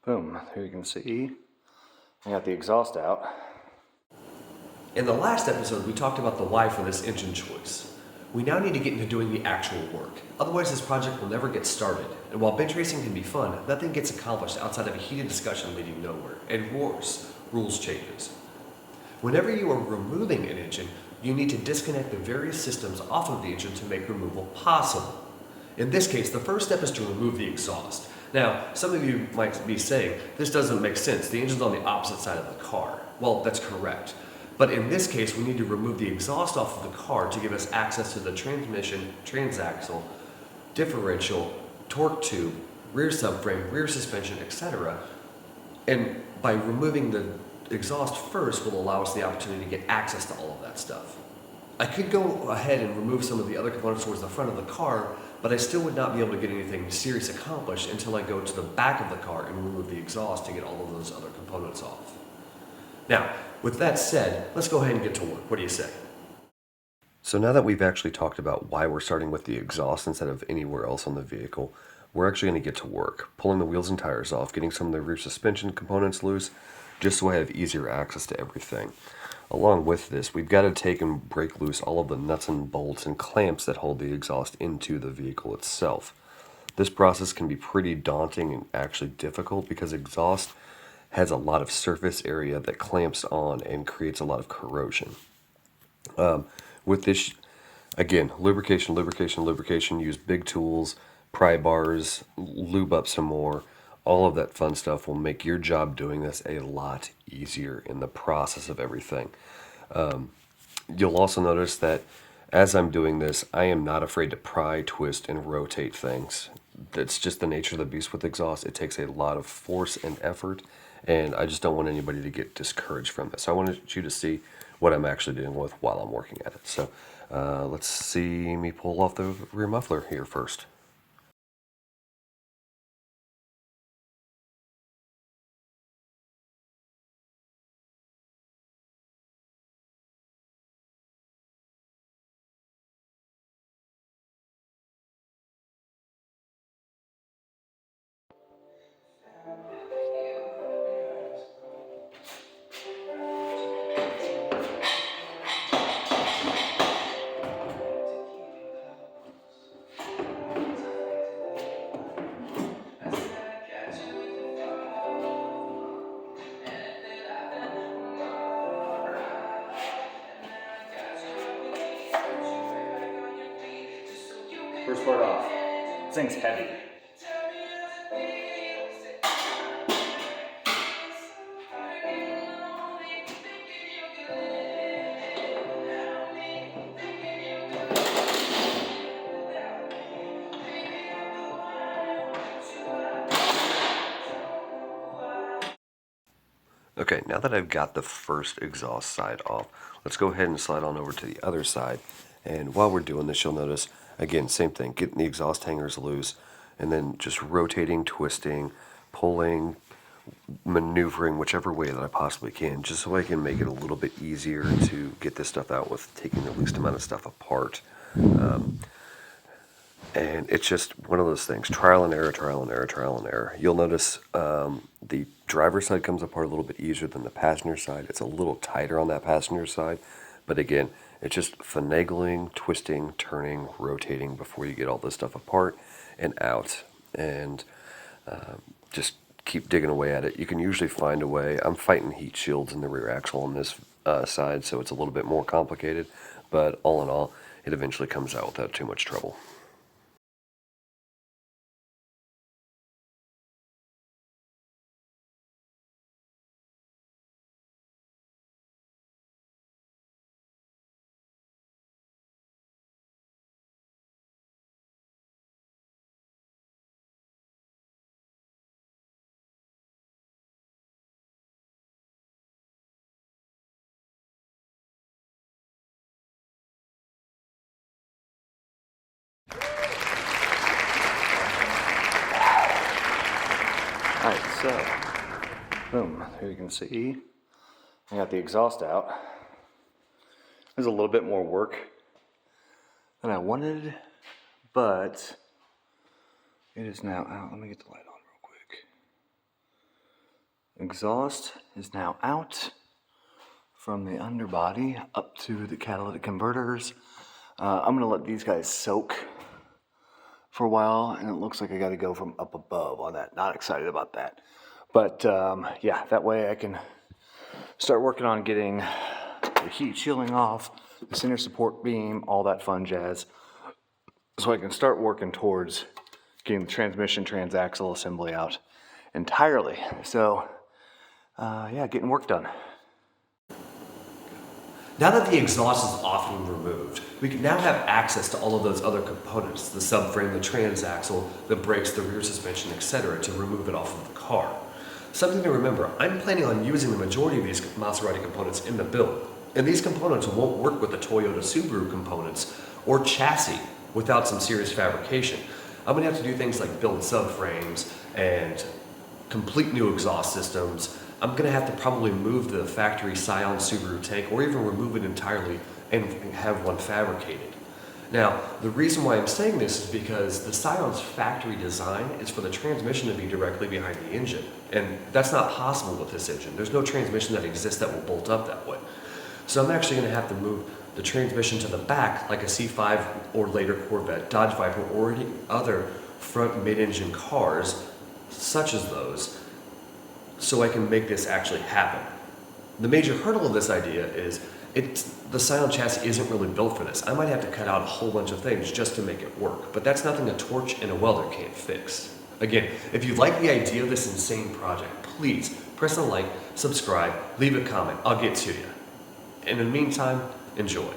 Boom, here you can see I got the exhaust out. In the last episode, we talked about the why for this engine choice. We now need to get into doing the actual work. Otherwise, this project will never get started. And while bench racing can be fun, nothing gets accomplished outside of a heated discussion leading nowhere. And worse, rules changes. Whenever you are removing an engine, you need to disconnect the various systems off of the engine to make removal possible. In this case, the first step is to remove the exhaust. Now, some of you might be saying, this doesn't make sense. The engine's on the opposite side of the car. Well, that's correct. But in this case, we need to remove the exhaust off of the car to give us access to the transmission, transaxle, differential, torque tube, rear subframe, rear suspension, etc. And by removing the exhaust first will allow us the opportunity to get access to all of that stuff. I could go ahead and remove some of the other components towards the front of the car, but I still would not be able to get anything serious accomplished until I go to the back of the car and remove the exhaust to get all of those other components off. Now, with that said, let's go ahead and get to work. What do you say? So now that we've actually talked about why we're starting with the exhaust instead of anywhere else on the vehicle, we're actually going to get to work, pulling the wheels and tires off, getting some of the rear suspension components loose, just so I have easier access to everything. Along with this, we've got to take and break loose all of the nuts and bolts and clamps that hold the exhaust into the vehicle itself. This process can be pretty daunting and actually difficult because exhaust has a lot of surface area that clamps on and creates a lot of corrosion. With this, again, lubrication, use big tools, pry bars, lube up some more. All of that fun stuff will make your job doing this a lot easier in the process of everything. You'll also notice that as I'm doing this, I am not afraid to pry, twist, and rotate things. That's just the nature of the beast with exhaust. It takes a lot of force and effort, and I just don't want anybody to get discouraged from it. So I wanted you to see what I'm actually dealing with while I'm working at it. So let's see me pull off the rear muffler here first. First part off. This thing's heavy. Okay, now that I've got the first exhaust side off, let's go ahead and slide on over to the other side. And while we're doing this, you'll notice, again, same thing, getting the exhaust hangers loose, and then just rotating, twisting, pulling, maneuvering whichever way that I possibly can, just so I can make it a little bit easier to get this stuff out with taking the least amount of stuff apart. And it's just one of those things, trial and error, trial and error, trial and error. You'll notice the driver's side comes apart a little bit easier than the passenger side. It's a little tighter on that passenger side. But again, it's just finagling, twisting, turning, rotating before you get all this stuff apart and out. And just keep digging away at it. You can usually find a way. I'm fighting heat shields in the rear axle on this side, so it's a little bit more complicated. But all in all, it eventually comes out without too much trouble. Alright, so, boom, here you can see I got the exhaust out. There's a little bit more work than I wanted, but it is now out. Let me get the light on real quick. exhaust is now out from the underbody up to the catalytic converters. I'm gonna let these guys soak for a while, and it looks like I gotta go from up above on that. Not excited about that. But yeah, that way I can start working on getting the heat shielding off, the center support beam, all that fun jazz. So I can start working towards getting the transmission transaxle assembly out entirely. So yeah, getting work done. Now that the exhaust is off and removed, we can now have access to all of those other components, the subframe, the transaxle, the brakes, the rear suspension, etc., to remove it off of the car. Something to remember, I'm planning on using the majority of these Maserati components in the build, and these components won't work with the Toyota Subaru components or chassis without some serious fabrication. I'm going to have to do things like build subframes and complete new exhaust systems. I'm going to have to probably move the factory Scion Subaru tank or even remove it entirely and have one fabricated. Now, the reason why I'm saying this is because the Scion's factory design is for the transmission to be directly behind the engine, and that's not possible with this engine. There's no transmission that exists that will bolt up that way. So I'm actually going to have to move the transmission to the back like a C5 or later Corvette, Dodge Viper, or any other front mid-engine cars such as those, so I can make this actually happen. The major hurdle of this idea is the Scion chassis isn't really built for this. I might have to cut out a whole bunch of things just to make it work, but that's nothing a torch and a welder can't fix. Again, if you like the idea of this insane project, please press a like, subscribe, leave a comment. I'll get to you. In the meantime, enjoy.